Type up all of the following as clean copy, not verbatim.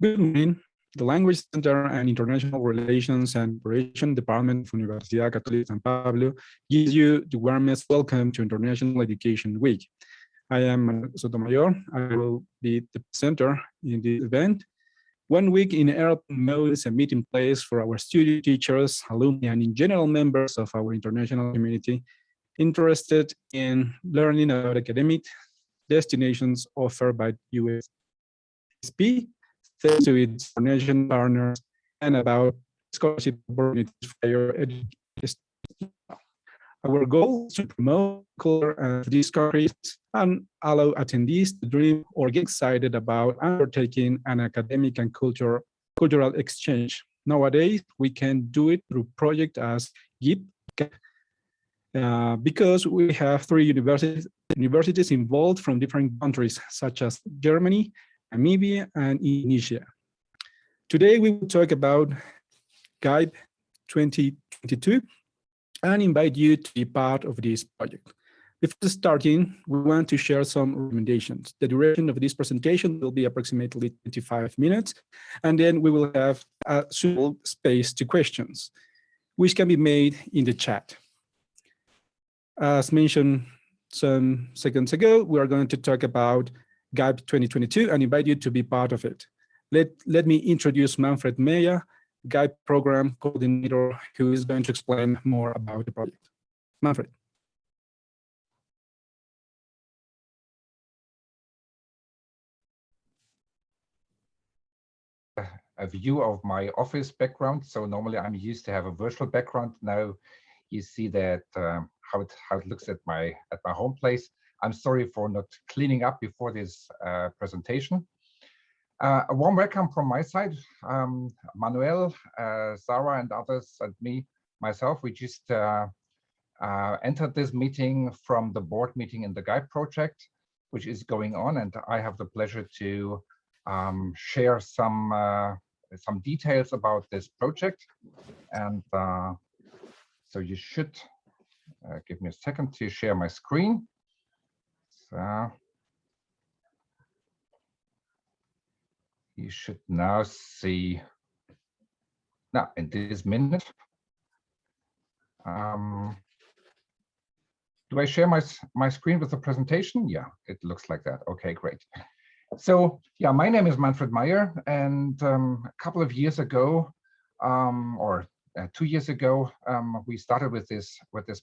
Good morning. The Language Center and International Relations and Operation Department of Universidad Católica San Pablo gives you the warmest welcome to International Education Week. I am Manuel Sotomayor. I will be the presenter in this event. 1 week in airplane mode is a meeting place for our student teachers, alumni, and in general members of our international community interested in learning about academic destinations offered by USP, thanks to its international partners, and about scholarship opportunities for higher education. Our goal is to promote culture of these countries and allow attendees to dream or get excited about undertaking an academic and cultural exchange. Nowadays, we can do it through projects as GIPE, because we have 3 universities involved from different countries, such as Germany, Namibia, and Indonesia. Today, we will talk about GIPE 2022 and invite you to be part of this project. Before starting, we want to share some recommendations. The duration of this presentation will be approximately 25 minutes, and then we will have a suitable space to questions, which can be made in the chat. As mentioned some seconds ago, we are going to talk about GIPE 2022 and invite you to be part of it. Let me introduce Manfred Meyer, GIPE program coordinator, who is going to explain more about the project. Manfred. A view of my office background. So normally I'm used to have a virtual background. Now you see that how it looks at my home place. I'm sorry for not cleaning up before this presentation. A warm welcome from my side. Manuel, Sarah, and others, and myself, we just entered this meeting from the board meeting in the GIPE project, which is going on, and I have the pleasure to share some details about this project. And so you should give me a second to share my screen. So you should now see, now in this minute, do I share my screen with the presentation? Yeah, it looks like that. Okay, great. So yeah, my name is Manfred Meyer, and a couple of years ago, or 2 years ago, we started with this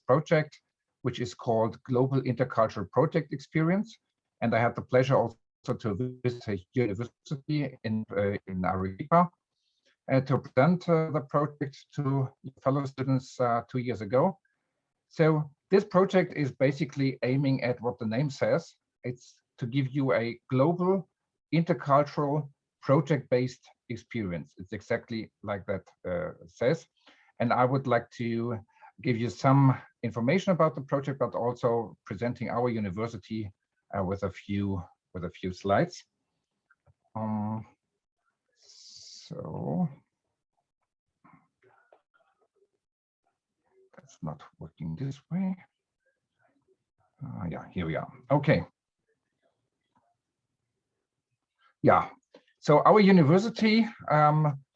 project, which is called Global Intercultural Project Experience, and I had the pleasure also to visit a university in Arequipa to present the project to fellow students 2 years ago. So this project is basically aiming at what the name says. It's to give you a global intercultural project-based experience. It's exactly like that says. And I would like to give you some information about the project, but also presenting our university with a few slides. So that's not working this way. Yeah, here we are. Okay. Yeah, so our university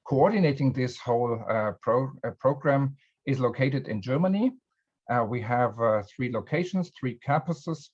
coordinating this whole program is located in Germany. We have 3 locations, 3 campuses,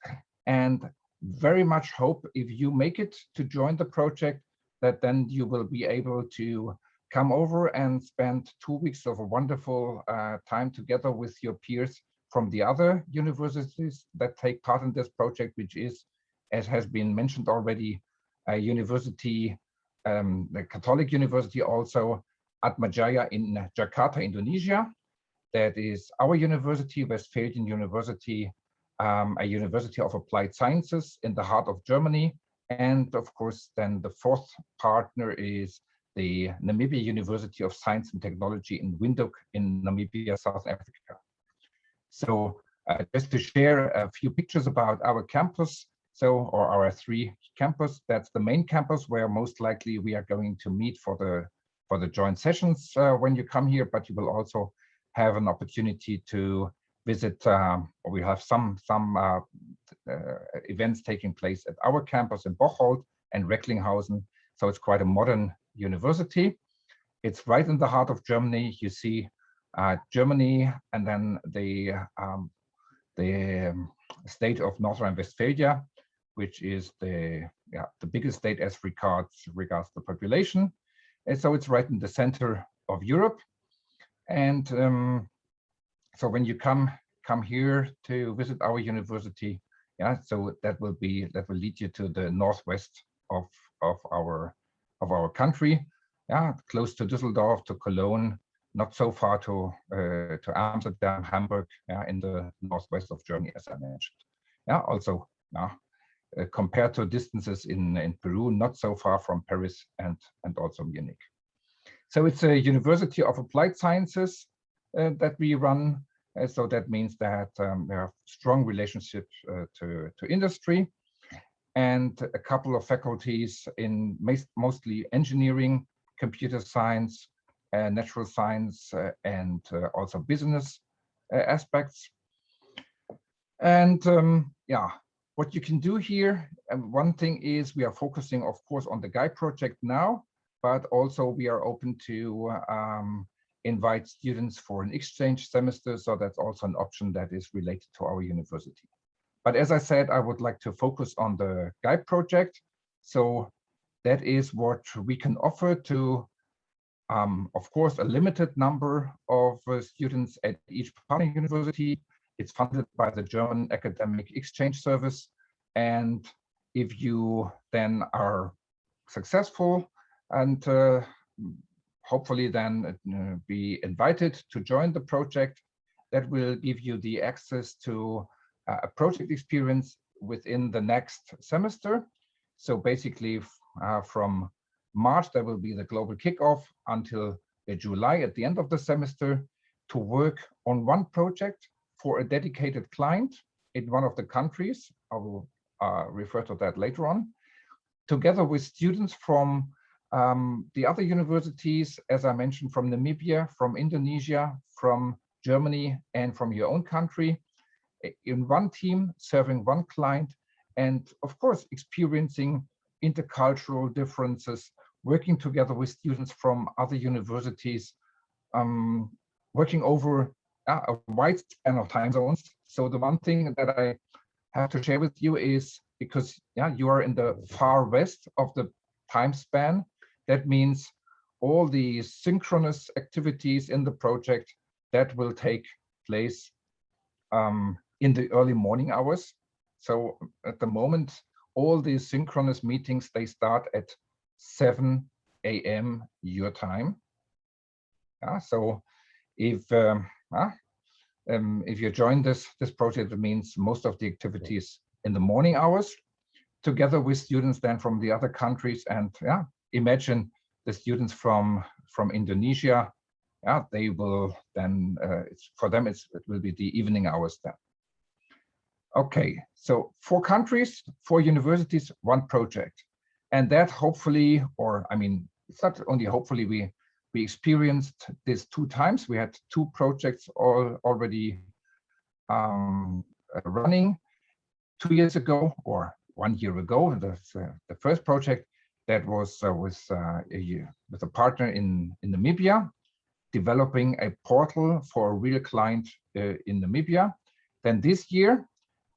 and very much hope if you make it to join the project that then you will be able to come over and spend 2 weeks of a wonderful time together with your peers from the other universities that take part in this project, which is, as has been mentioned already, a university, the Catholic University, also Atmajaya in Jakarta, Indonesia. That is our university, Westphalian University, a university of applied sciences in the heart of Germany. And of course, then the 4th partner is the Namibia University of Science and Technology in Windhoek in Namibia, South Africa. So just to share a few pictures about our campus. So, or our 3 campus, that's the main campus where most likely we are going to meet for the joint sessions when you come here, but you will also have an opportunity to visit, or we have some events taking place at our campus in Bocholt and Recklinghausen. So it's quite a modern university. It's right in the heart of Germany. You see Germany, and then the state of North Rhine-Westphalia, which is the biggest state as regards the population. And so it's right in the center of Europe. And so when you come here to visit our university, so that will lead you to the northwest of our country, close to Düsseldorf, to Cologne, not so far to Amsterdam, Hamburg, in the northwest of Germany, as I mentioned. Also compared to distances in Peru, not so far from Paris and also Munich. So it's a University of Applied Sciences that we run. So that means that we have strong relationships to industry, and a couple of faculties in mostly engineering, computer science, natural science, and also business aspects. And what you can do here, one thing is we are focusing, of course, on the GIPE project now, but also we are open to invite students for an exchange semester. So that's also an option that is related to our university. But as I said, I would like to focus on the GIPE project. So that is what we can offer to, of course, a limited number of students at each partner university. It's funded by the German Academic Exchange Service. And if you then are successful and hopefully then be invited to join the project, that will give you the access to a project experience within the next semester. So basically from March, there will be the global kickoff until July at the end of the semester to work on one project for a dedicated client in one of the countries. I will refer to that later on, together with students from the other universities, as I mentioned, from Namibia, from Indonesia, from Germany, and from your own country, in one team, serving one client, and of course, experiencing intercultural differences, working together with students from other universities, working over a wide span of time zones. So the one thing that I have to share with you is, because you are in the far west of the time span, that means all the synchronous activities in the project that will take place in the early morning hours. So at the moment, all these synchronous meetings, they start at 7 a.m. your time. So if you join this project, it means most of the activities in the morning hours, together with students then from the other countries. And imagine the students from Indonesia. They will then, for them, it will be the evening hours then. Okay, so 4 countries, 4 universities, 1 project. And that hopefully, or I mean, it's not only hopefully, we experienced this 2 times. We had 2 projects already running 2 years ago, or 1 year ago. The first project that was with a partner in Namibia, developing a portal for a real client in Namibia. Then this year,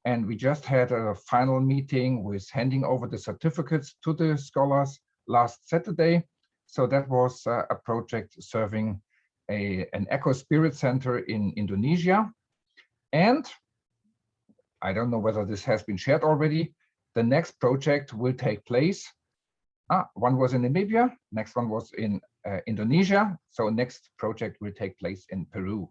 and we just had a final meeting with handing over the certificates to the scholars last Saturday. So that was a project serving an Eco Spirit Center in Indonesia. And I don't know whether this has been shared already. The next project will take place. One was in Namibia, next one was in Indonesia. So next project will take place in Peru.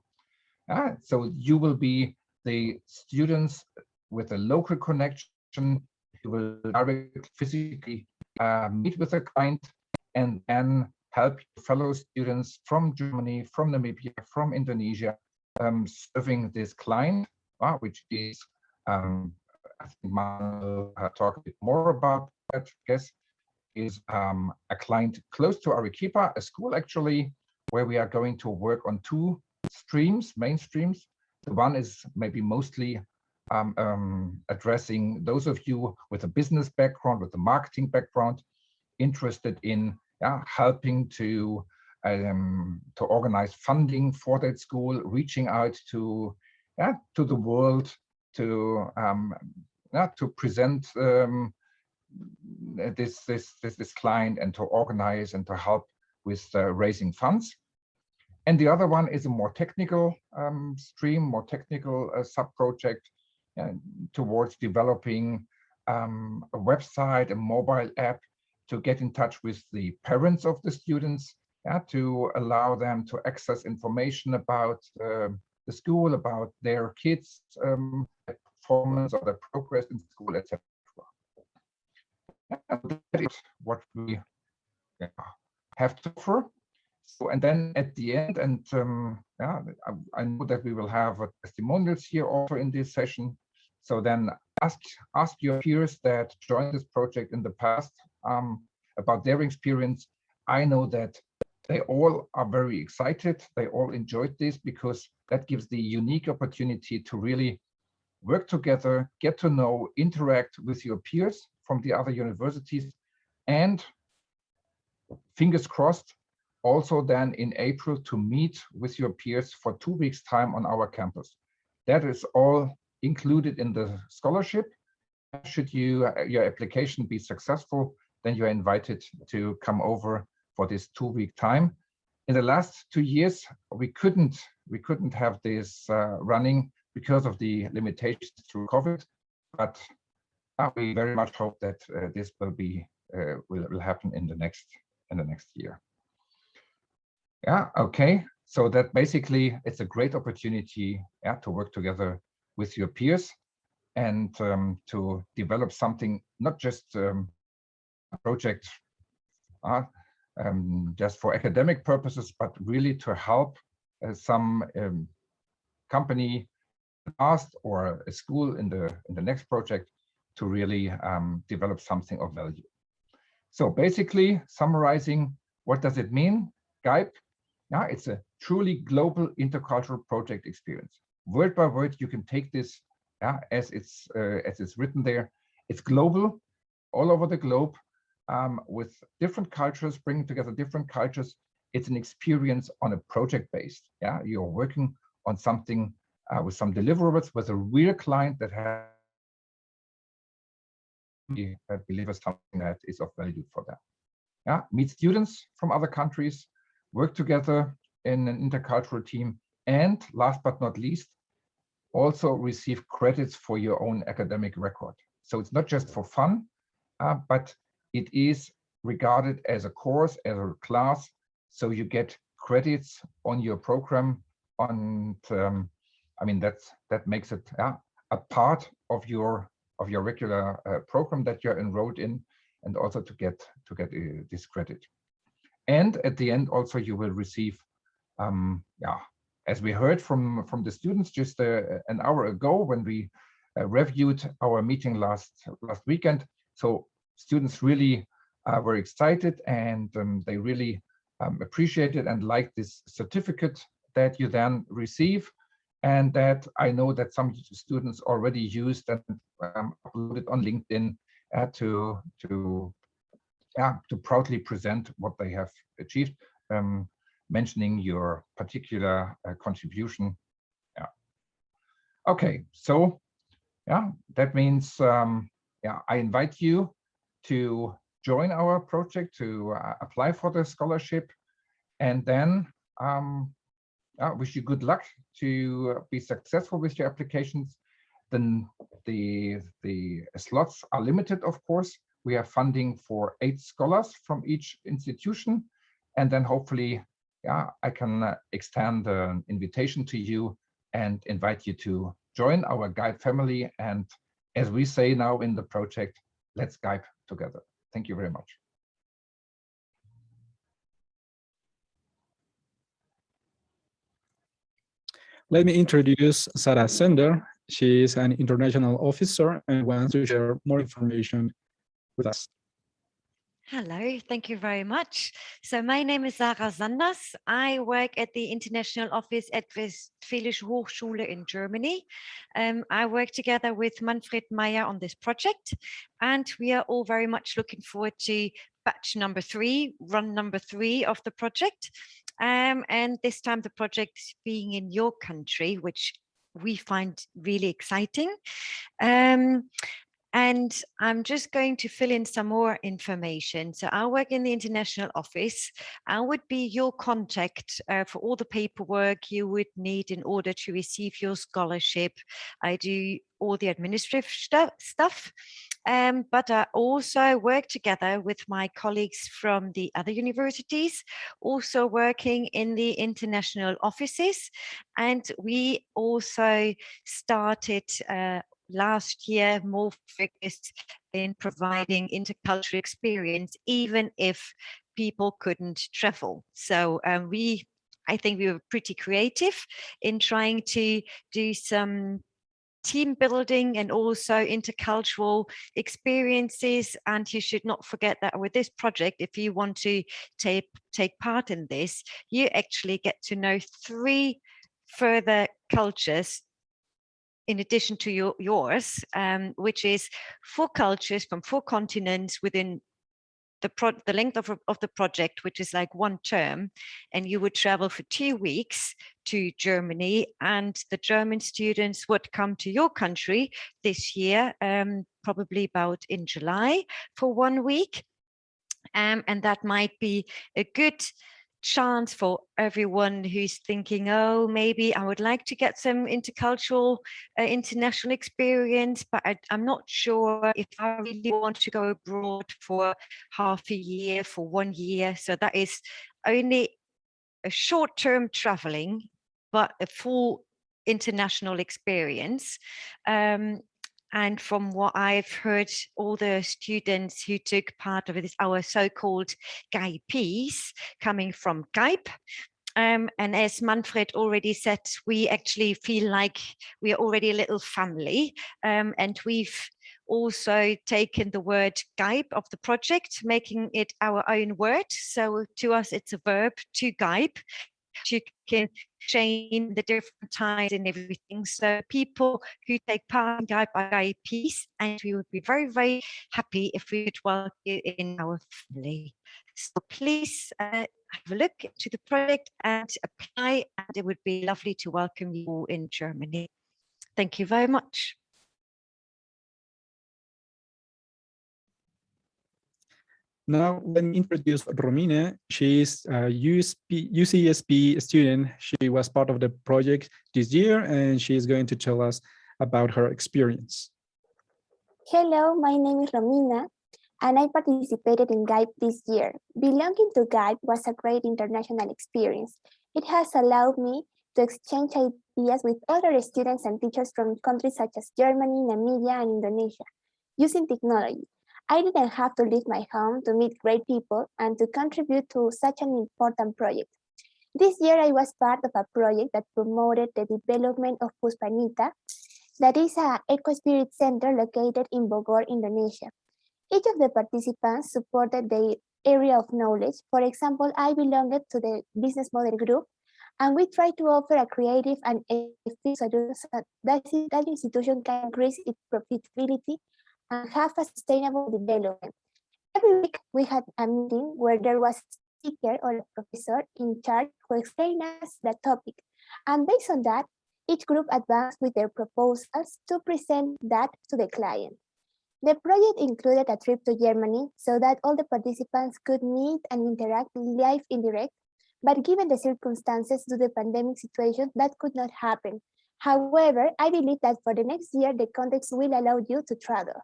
So you will be the students with a local connection. You will directly physically meet with a client and then help fellow students from Germany, from Namibia, from Indonesia, serving this client, which is, I think I'll talk a bit more about that, I guess, is a client close to Arequipa, a school actually, where we are going to work on 2 streams, main streams. The one is maybe mostly addressing those of you with a business background, with a marketing background, interested in helping to organize funding for that school, reaching out to the world, to present this client and to organize and to help with raising funds. And the other one is a more technical stream, more technical sub-project towards developing a website, a mobile app to get in touch with the parents of the students, to allow them to access information about the school, about their kids' performance or their progress in school, etc. That is what we have to offer. So, and then at the end, and I know that we will have testimonials here also in this session. So then ask your peers that joined this project in the past about their experience. I know that they all are very excited. They all enjoyed this because that gives the unique opportunity to really work together, get to know, interact with your peers from the other universities, and fingers crossed, also then in April to meet with your peers for 2 weeks time on our campus. That is all included in the scholarship. Should your application be successful, then you are invited to come over for this 2-week time. In the last 2 years, we couldn't have this running because of the limitations through COVID, but we very much hope that this will happen in the next year. Okay. So that basically it's a great opportunity to work together with your peers and to develop something, not just a project just for academic purposes, but really to help some company past or a school in the next project to really develop something of value. So basically summarizing, what does it mean? GIPE, it's a truly global intercultural project experience. Word by word, you can take this as it's written there. It's global, all over the globe, with different cultures, bringing together different cultures. It's an experience on a project based. You're working on something with some deliverables with a real client that delivers something that is of value for them. Meet students from other countries, work together in an intercultural team, and last but not least, also receive credits for your own academic record. So it's not just for fun, but it is regarded as a course, as a class, so you get credits on your program. And I mean that makes it a part of your regular program that you're enrolled in, and also to get this credit. And at the end, also you will receive, as we heard from the students just an hour ago when we reviewed our meeting last weekend. So students really were excited, and they really appreciated and liked this certificate that you then receive, and that I know that some students already used and uploaded on LinkedIn to proudly present what they have achieved, mentioning your particular contribution. Okay, so that means I invite you to join our project, to apply for the scholarship, and then wish you good luck to be successful with your applications. Then the slots are limited, of course. We have funding for 8 scholars from each institution, and then hopefully I can extend an invitation to you and invite you to join our GIPE family. And as we say now in the project, let's GIPE together. Thank you very much. Let me introduce Sarah Sender. She is an international officer and wants to share more information with us. Hello, thank you very much. So my name is Sarah Sanders. I work at the International Office at Westfälische Hochschule in Germany. I work together with Manfred Meyer on this project, and we are all very much looking forward to batch number 3, run number 3 of the project. And this time the project is being in your country, which we find really exciting. And I'm just going to fill in some more information. So I work in the international office. I would be your contact for all the paperwork you would need in order to receive your scholarship. I do all the administrative stuff. But I also work together with my colleagues from the other universities, also working in the international offices. And we also started last year more focused in providing intercultural experience, even if people couldn't travel. So I think we were pretty creative in trying to do some team building and also intercultural experiences. And you should not forget that with this project, if you want to take part in this, you actually get to know 3 further cultures in addition to yours, which is 4 cultures from 4 continents within the length of the project, which is like 1 term, and you would travel for 2 weeks to Germany, and the German students would come to your country this year, probably about in July for 1 week. And that might be a good chance for everyone who's thinking, oh, maybe I would like to get some intercultural international experience, but I'm not sure if I really want to go abroad for half a year, for 1 year. So that is only a short-term traveling, but a full international experience. And from what I've heard, all the students who took part of it, our so-called GIPEs coming from GIPE. And as Manfred already said, we actually feel like we are already a little family. And we've also taken the word GIPE of the project, making it our own word. So to us, it's a verb, to GIPE. You can change the different times and everything. So people who take part in GIPE are GIPEs, and we would be very, very happy if we could welcome you in our family. So please have a look into the project and apply, and it would be lovely to welcome you all in Germany. Thank you very much. Now, let me introduce Romina. She is a UCSP student. She was part of the project this year, and she is going to tell us about her experience. Hello, my name is Romina, and I participated in GIPE this year. Belonging to GIPE was a great international experience. It has allowed me to exchange ideas with other students and teachers from countries such as Germany, Namibia, and Indonesia, using technology. I didn't have to leave my home to meet great people and to contribute to such an important project. This year, I was part of a project that promoted the development of Puspanita, that is an eco-spirit center located in Bogor, Indonesia. Each of the participants supported their area of knowledge. For example, I belonged to the business model group, and we tried to offer a creative and effective solution that institution can increase its profitability and have a sustainable development. Every week we had a meeting where there was a speaker or a professor in charge who explained us the topic. And based on that, each group advanced with their proposals to present that to the client. The project included a trip to Germany so that all the participants could meet and interact live in direct, but given the circumstances due to the pandemic situation, that could not happen. However, I believe that for the next year, the context will allow you to travel.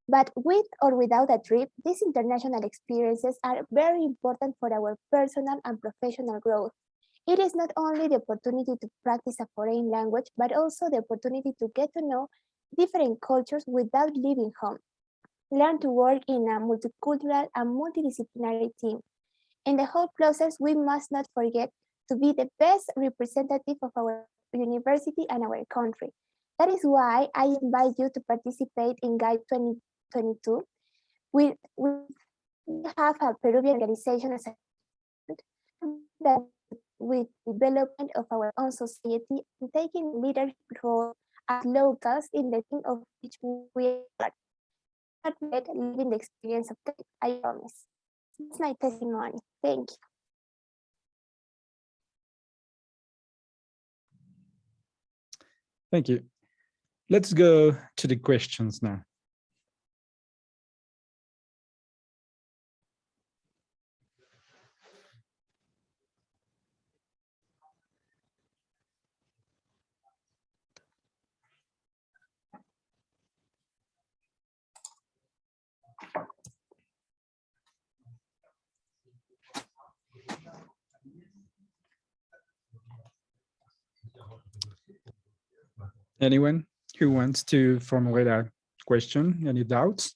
But with or without a trip, these international experiences are very important for our personal and professional growth. It is not only the opportunity to practice a foreign language, but also the opportunity to get to know different cultures without leaving home. Learn to work in a multicultural and multidisciplinary team. In the whole process, we must not forget to be the best representative of our university and our country. That is why I invite you to participate in GIPE 2022. We have a Peruvian organization as a that with development of our own society and taking leadership role as locals in the thing of which we are not yet living the experience of GIPE, I promise. It's my testimony. Thank you. Thank you. Let's go to the questions now. Anyone who wants to formulate a question? Any doubts?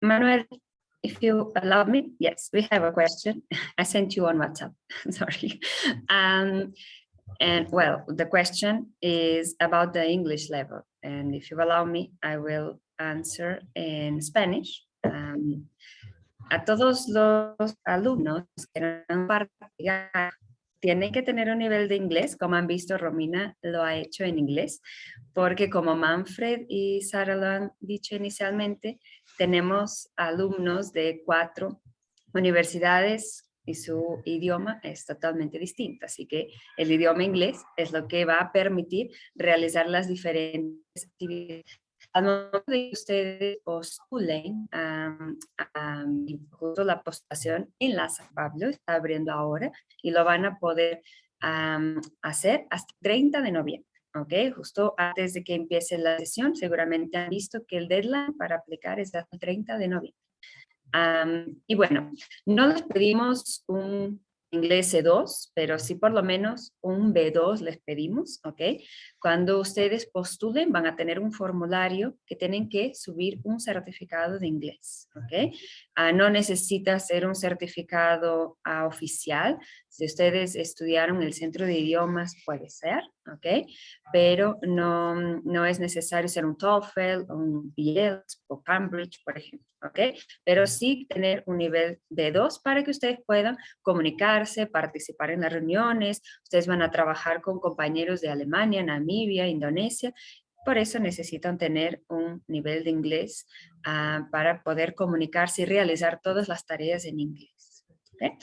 Manuel, if you allow me, yes, we have a question. I sent you on WhatsApp, sorry. And well, the question is about the English level. And if you allow me, I will answer in Spanish. A todos los alumnos que eran parte, tienen que tener un nivel de inglés, como han visto, Romina lo ha hecho en inglés, porque como Manfred y Sara lo han dicho inicialmente, tenemos alumnos de 4 universidades y su idioma es totalmente distinto. Así que el idioma inglés es lo que va a permitir realizar las diferentes actividades. Al momento de que ustedes postulen, justo la postulación en Pablo está abriendo ahora y lo van a poder hacer hasta 30 de noviembre. ¿Ok? Justo antes de que empiece la sesión, seguramente han visto que el deadline para aplicar es hasta el 30 de noviembre. Y bueno, no les pedimos un inglés C2, pero sí por lo menos un B2 les pedimos, ¿ok? Cuando ustedes postulen van a tener un formulario que tienen que subir un certificado de inglés, ¿ok? No necesita ser un certificado oficial. Si ustedes estudiaron en el centro de idiomas puede ser, ¿ok? Pero no es necesario ser un TOEFL, un IELTS o Cambridge, por ejemplo, ¿ok? Pero sí tener un nivel B2 para que ustedes puedan comunicarse, participar en las reuniones. Ustedes van a trabajar con compañeros de Alemania, Namibia, Indonesia. Por eso necesitan tener un nivel de inglés para poder comunicarse y realizar todas las tareas en inglés. ¿Okay?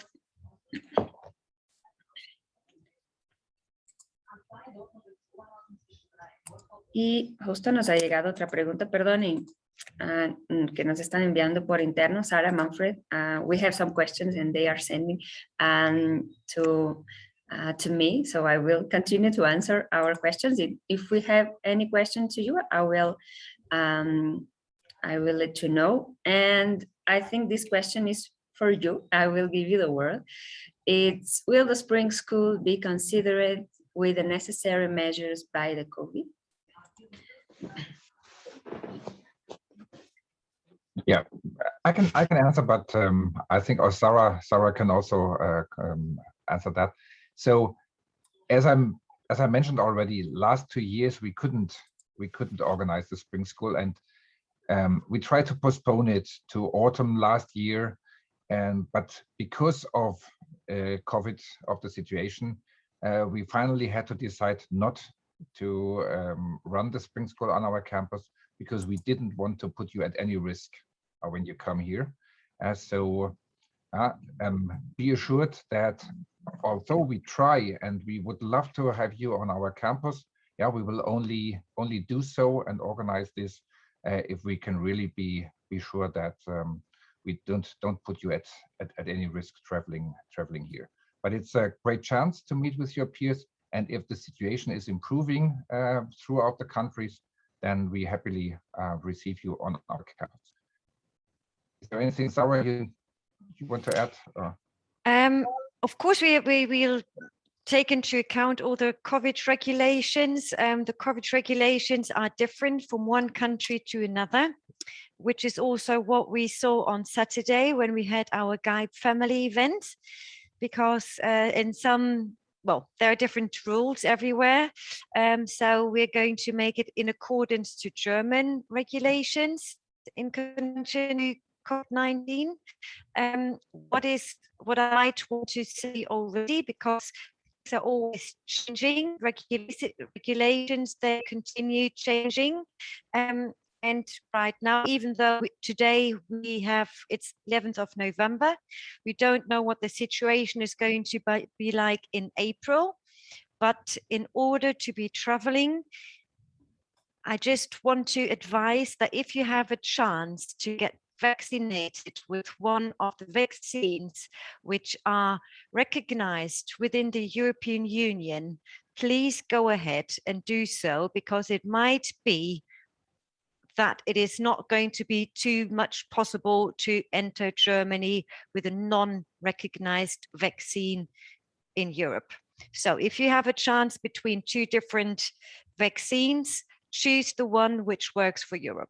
Y justo nos ha llegado otra pregunta, perdonen, que nos están enviando por interno, Sara, Manfred. We have some questions and they are sending to me, so I will continue to answer our questions. If we have any questions to you, I will let you know. And I think this question is for you. I will give you the word. It's, will the spring school be considered with the necessary measures by the COVID? Yeah, I can answer, but I think Sarah can also answer that. So as I mentioned already, last 2 years we couldn't organize the spring school, and we tried to postpone it to autumn last year, but because of COVID, of the situation, we finally had to decide not to run the spring school on our campus, because we didn't want to put you at any risk when you come here. So be assured that although we try and we would love to have you on our campus, yeah, we will only do so and organize this if we can really be sure that we don't put you at any risk traveling here. But it's a great chance to meet with your peers, and if the situation is improving throughout the countries, then we happily receive you on our campus. Is there anything, Sarah, you want to add? Of course, we will take into account all the COVID regulations. The COVID regulations are different from one country to another, which is also what we saw on Saturday when we had our GIPE family event, because in some, well, there are different rules everywhere. So we're going to make it in accordance to German regulations in conjunction with COVID-19. What I might want to say already, because things are always changing, regulations, they continue changing. And right now, even though today it's 11th of November, we don't know what the situation is going to be like in April. But in order to be traveling, I just want to advise that if you have a chance to get vaccinated with one of the vaccines which are recognized within the European Union, please go ahead and do so, because it might be that it is not going to be too much possible to enter Germany with a non-recognized vaccine in Europe. So if you have a chance between two different vaccines, choose the one which works for Europe.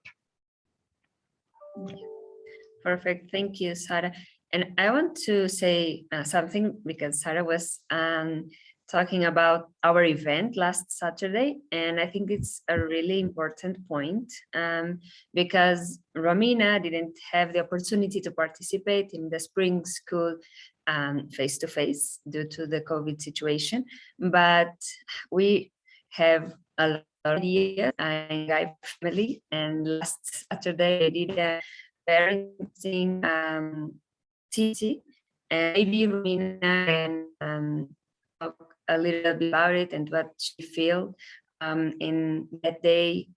Perfect. Thank you, Sarah. And I want to say something, because Sarah was talking about our event last Saturday, and I think it's a really important point, because Romina didn't have the opportunity to participate in the spring school face-to-face due to the COVID situation, but we have a lot of ideas in GIPE family, and last Saturday I did a very interesting TC, and maybe Romina can talk a little bit about it and what she felt. In that day,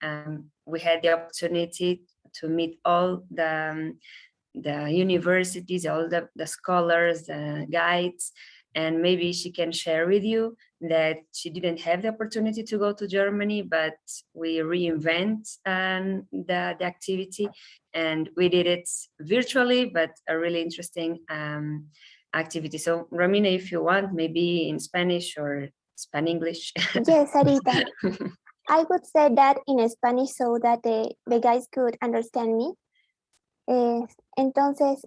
we had the opportunity to meet all the universities, all the scholars, the guides, and maybe she can share with you that she didn't have the opportunity to go to Germany, but we reinvent the activity, and we did it virtually, but a really interesting activity. So Romina, if you want, maybe in Spanish or Span-English. Yes, Sarita. I would say that in Spanish so that the guys could understand me. Entonces,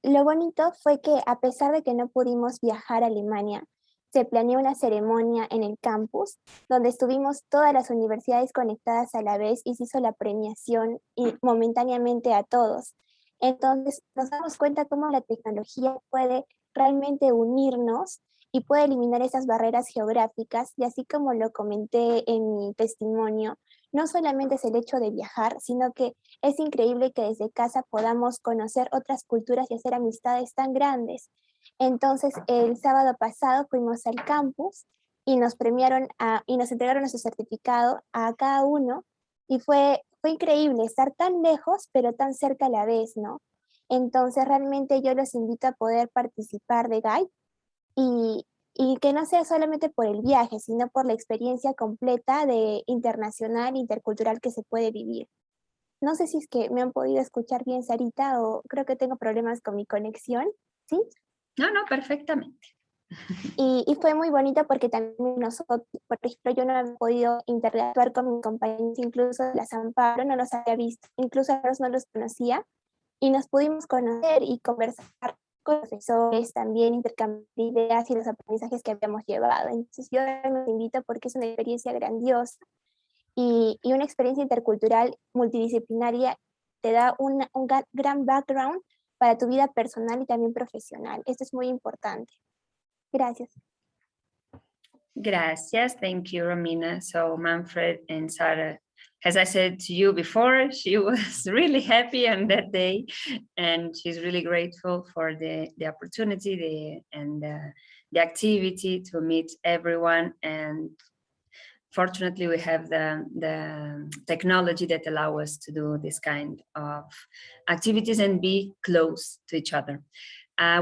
lo bonito fue que a pesar de que no pudimos viajar a Alemania, se planeó una ceremonia en el campus donde estuvimos todas las universidades conectadas a la vez y se hizo la premiación y momentáneamente a todos. Entonces nos damos cuenta cómo la tecnología puede realmente unirnos y puede eliminar esas barreras geográficas, y así como lo comenté en mi testimonio, no solamente es el hecho de viajar, sino que es increíble que desde casa podamos conocer otras culturas y hacer amistades tan grandes. Entonces, el sábado pasado fuimos al campus y nos premiaron y nos entregaron nuestro certificado a cada uno, y fue increíble estar tan lejos, pero tan cerca a la vez, ¿no? Entonces, realmente yo los invito a poder participar de GIPE y que no sea solamente por el viaje, sino por la experiencia completa de internacional, intercultural que se puede vivir. No sé si es que me han podido escuchar bien, Sarita, o creo que tengo problemas con mi conexión, ¿sí? No, perfectamente. Y fue muy bonito porque también nosotros, por ejemplo, yo no había podido interactuar con mis compañeros, incluso de la San Pablo, no los había visto, incluso a ellos no los conocía, y nos pudimos conocer y conversar con profesores, también intercambiar ideas y los aprendizajes que habíamos llevado. Entonces yo los invito porque es una experiencia grandiosa y una experiencia intercultural multidisciplinaria te da un gran background para tu vida personal y también profesional. Esto es muy importante. Gracias. Gracias. Thank you, Romina. So Manfred and Sarah, as I said to you before, she was really happy on that day, and she's really grateful for the opportunity and the activity to meet everyone. And fortunately, we have the technology that allows us to do this kind of activities and be close to each other.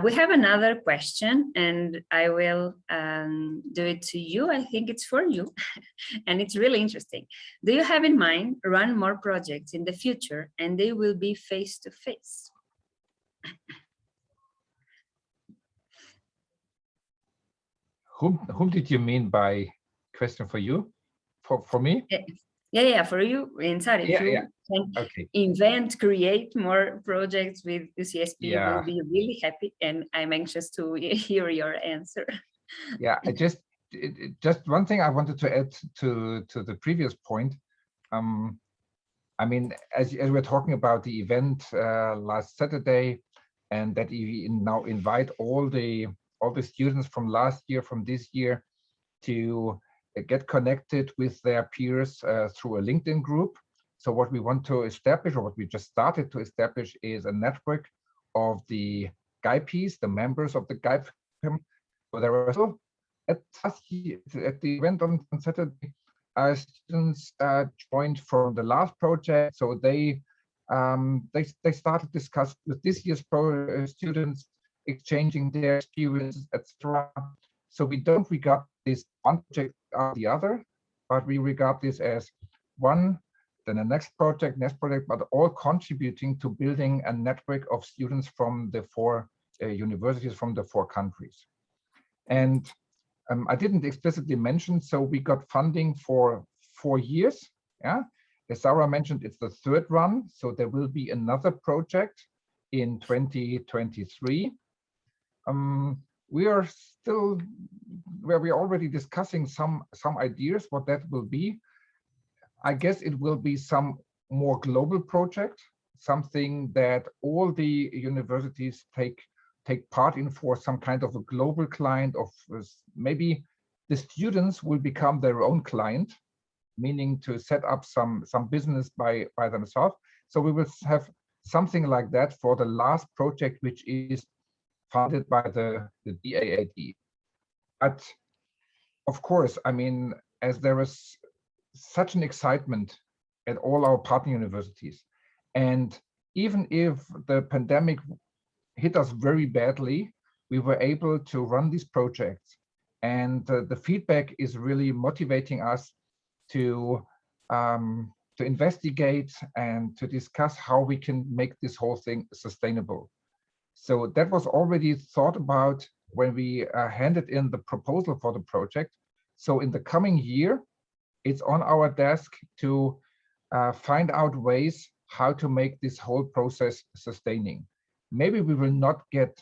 We have another question, and I will do it to you. I think it's for you, and it's really interesting. Do you have in mind run more projects in the future, and they will be face-to-face? Whom did you mean by question for you? For me? Yeah, for you, Sarah, if you can invent, create more projects with UCSP, we'll be really happy, and I'm anxious to hear your answer. Yeah, just one thing I wanted to add to the previous point. I mean, as we're talking about the event last Saturday, and that we now invite all the students from last year, from this year, to get connected with their peers through a LinkedIn group. So what we want to establish, or what we just started to establish, is a network of the GIPEs, the members of the GIPE. So there are also at the event on Saturday, students joined from the last project. So they started discussing with this year's students, exchanging their experiences, etc. So we don't regard this one project or the other, but we regard this as one, then the next project, but all contributing to building a network of students from the 4 universities from the 4 countries. And I didn't explicitly mention, so we got funding for 4 years. Yeah, as Sarah mentioned, it's the 3rd run, so there will be another project in 2023. We are still where we're already discussing some ideas what that will be. I guess it will be some more global project, something that all the universities take part in for some kind of a global client of maybe the students will become their own client, meaning to set up some business by themselves. So we will have something like that for the last project, which is funded by the DAAD. But of course, I mean, as there is such an excitement at all our partner universities, and even if the pandemic hit us very badly, we were able to run these projects, and the feedback is really motivating us to investigate and to discuss how we can make this whole thing sustainable. So that was already thought about when we handed in the proposal for the project. So in the coming year, it's on our desk to find out ways how to make this whole process sustaining. Maybe we will not get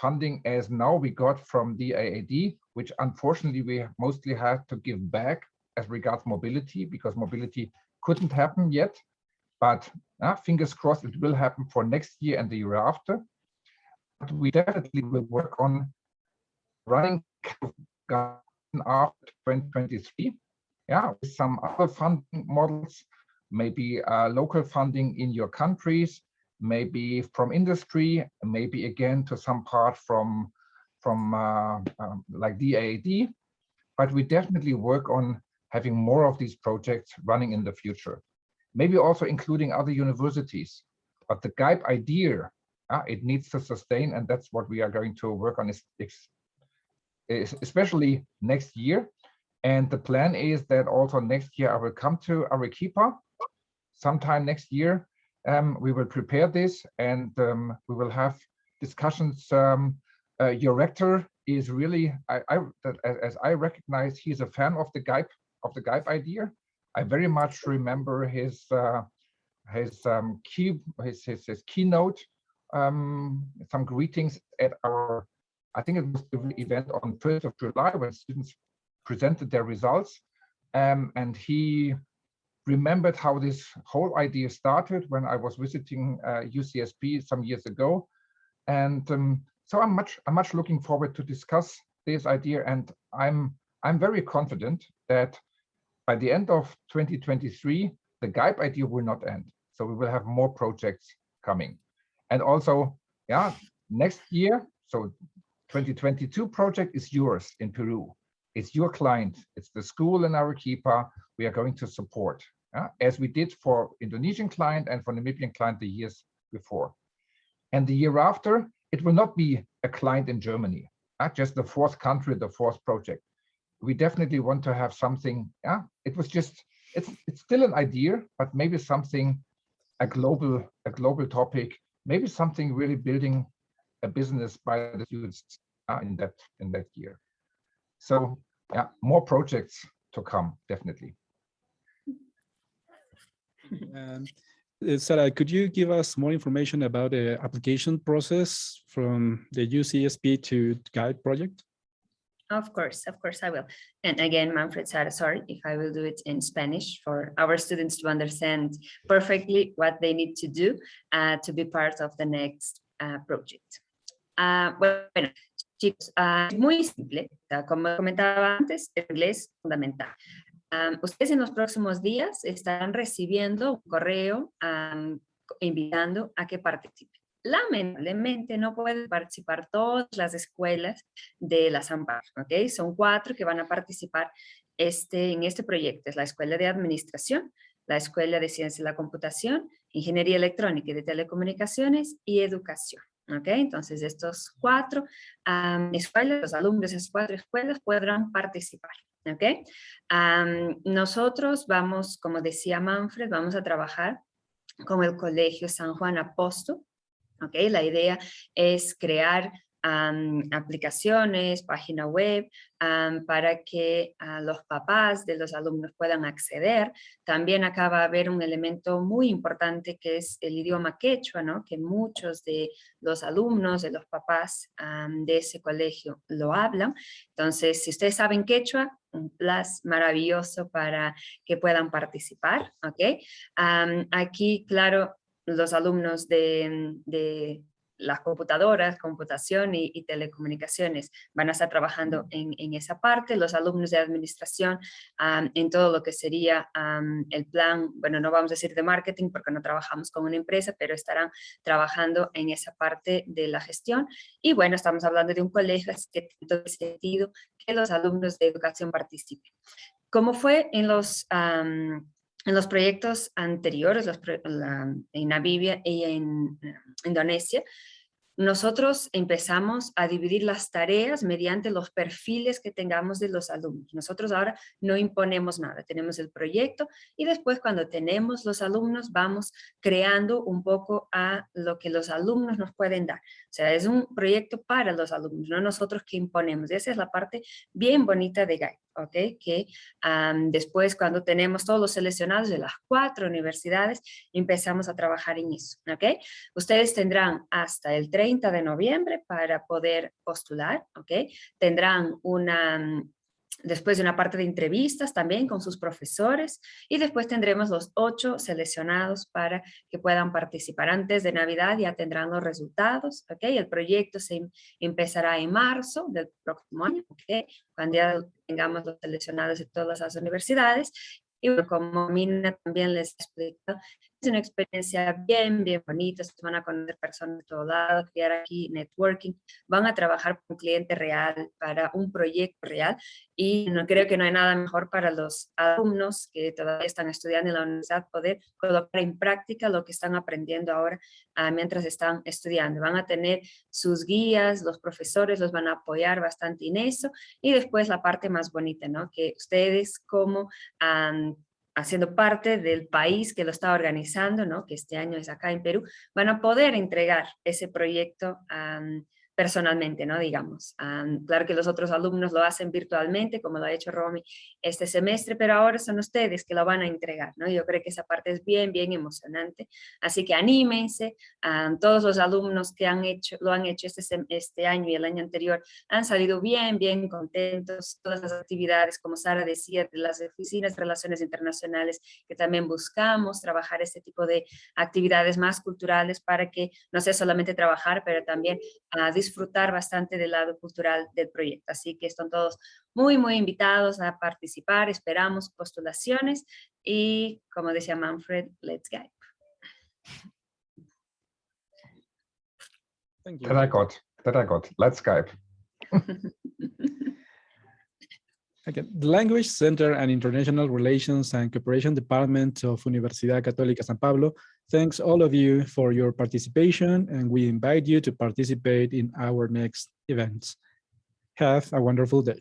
funding as now we got from the DAAD, which unfortunately we mostly had to give back as regards mobility, because mobility couldn't happen yet. But fingers crossed it will happen for next year and the year after. But we definitely will work on running after 2023, with some other funding models, maybe local funding in your countries, maybe from industry, maybe again to some part from like DAAD. But we definitely work on having more of these projects running in the future, maybe also including other universities. But the GIPE idea, it needs to sustain, and that's what we are going to work on, especially next year. And the plan is that also next year I will come to Arequipa sometime next year. We will prepare this, and we will have discussions. Your rector is really, as I recognize, he's a fan of the GIPE idea. I very much remember his keynote, some greetings at our, I think it was the event on 1st of July when students presented their results, and he remembered how this whole idea started when I was visiting UCSB some years ago, and so I'm much looking forward to discuss this idea, and I'm very confident that by the end of 2023 the GIPE idea will not end. So we will have more projects coming, and also next year. So 2022 project is yours in Peru. It's your client. It's the school in Arequipa we are going to support, as we did for Indonesian client and for Namibian client the years before. And the year after, it will not be a client in Germany, just the 4th country, the 4th project. We definitely want to have something. It was just, it's still an idea, but maybe something, a global topic, maybe something really building a business by the students in that year. So more projects to come, definitely. Sarah, could you give us more information about the application process from the UCSB to GIPE project? Of course I will. And again, Manfred, Sarah, sorry if I will do it in Spanish for our students to understand perfectly what they need to do to be part of the next project. Bueno, chicos, es muy simple, como comentaba antes, el inglés es fundamental. Ustedes en los próximos días estarán recibiendo un correo invitando a que participen. Lamentablemente no pueden participar todas las escuelas de la San Pablo, ¿ok? Son 4 que van a participar en este proyecto. Es la Escuela de Administración, la Escuela de Ciencia de la Computación, Ingeniería Electrónica y de Telecomunicaciones y Educación. ¿Ok? Entonces, estos 4 escuelas, los alumnos de esas 4 escuelas podrán participar. ¿Ok? Nosotros vamos, como decía Manfred, vamos a trabajar con el Colegio San Juan Apóstol. ¿Ok? La idea es crear aplicaciones, página web, para que los papás de los alumnos puedan acceder. También acá va a haber un elemento muy importante que es el idioma quechua, ¿no? Que muchos de los alumnos, de los papás de ese colegio lo hablan. Entonces, si ustedes saben quechua, un plus maravilloso para que puedan participar. ¿Ok? Aquí, claro, los alumnos de las computadoras, computación y telecomunicaciones van a estar trabajando en esa parte, los alumnos de administración en todo lo que sería el plan, bueno, no vamos a decir de marketing porque no trabajamos con una empresa, pero estarán trabajando en esa parte de la gestión. Y bueno, estamos hablando de un colegio, así que en todo sentido que los alumnos de educación participen. Como fue en los proyectos anteriores, en Namibia y en Indonesia, nosotros empezamos a dividir las tareas mediante los perfiles que tengamos de los alumnos. Nosotros ahora no imponemos nada, tenemos el proyecto y después cuando tenemos los alumnos vamos creando un poco a lo que los alumnos nos pueden dar. O sea, es un proyecto para los alumnos, no nosotros que imponemos. Esa es la parte bien bonita de GIPE, ¿ok? Que después cuando tenemos todos los seleccionados de las 4 universidades, empezamos a trabajar en eso, ¿ok? Ustedes tendrán hasta el 30 de noviembre para poder postular, ¿ok? Tendrán después de una parte de entrevistas también con sus profesores y después tendremos los 8 seleccionados para que puedan participar. Antes de Navidad ya tendrán los resultados, ¿ok? El proyecto se empezará en marzo del próximo año, ¿ok? Cuando ya tengamos los seleccionados de todas las universidades. Y bueno, como Mina también les explica, es una experiencia bien bonita, se van a conocer personas de todos lados, crear aquí networking, van a trabajar con un cliente real, para un proyecto real, y no creo que no hay nada mejor para los alumnos que todavía están estudiando en la universidad poder colocar en práctica lo que están aprendiendo ahora mientras están estudiando. Van a tener sus guías, los profesores los van a apoyar bastante en eso, y después la parte más bonita, ¿no? Que ustedes como haciendo parte del país que lo está organizando, ¿no? Que este año es acá en Perú, van a poder entregar ese proyecto personalmente, ¿no? Digamos. Claro que los otros alumnos lo hacen virtualmente, como lo ha hecho Romy este semestre, pero ahora son ustedes que lo van a entregar, ¿no? Yo creo que esa parte es bien emocionante. Así que anímense. Todos los alumnos que lo han hecho este año y el año anterior han salido bien contentos. Todas las actividades, como Sara decía, de las oficinas de relaciones internacionales, que también buscamos trabajar este tipo de actividades más culturales para que no sea solamente trabajar, pero también disfrutar bastante del lado cultural del proyecto. Así que están todos muy invitados a participar. Esperamos postulaciones y, como decía Manfred, let's go. Thank you. That I got. Let's Skype. Okay. The Language Center and International Relations and Cooperation Department of Universidad Católica San Pablo thanks all of you for your participation, and we invite you to participate in our next events. Have a wonderful day.